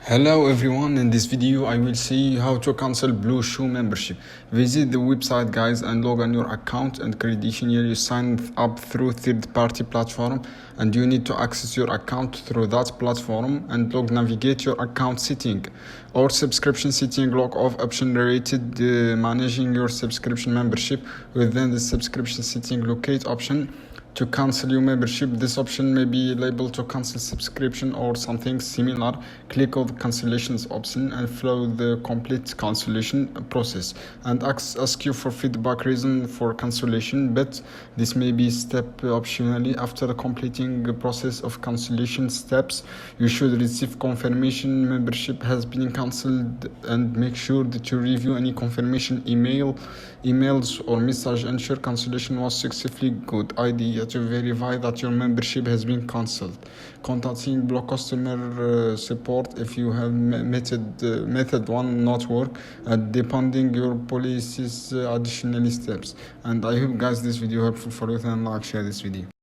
Hello everyone, in this video I will see how to cancel Bluechew membership. Visit the website guys and log on your account and credential. You sign up through third-party platform and you need to access your account through that platform and navigate your account setting or subscription setting log off option related managing your subscription membership. Within the subscription setting locate option to cancel your membership. This option may be labeled to cancel subscription or something similar. Click on the cancellations option and follow the complete cancellation process and ask you for feedback reason for cancellation, but this may be step optionally. After completing the process of cancellation steps, you should receive confirmation membership has been cancelled, and make sure that you review any confirmation emails or message. Ensure cancellation was successfully. Good idea to verify that your membership has been cancelled. Contacting Block customer support if you have method one not work, depending your policies additional steps. And I hope guys this video helpful for you, and like share this video.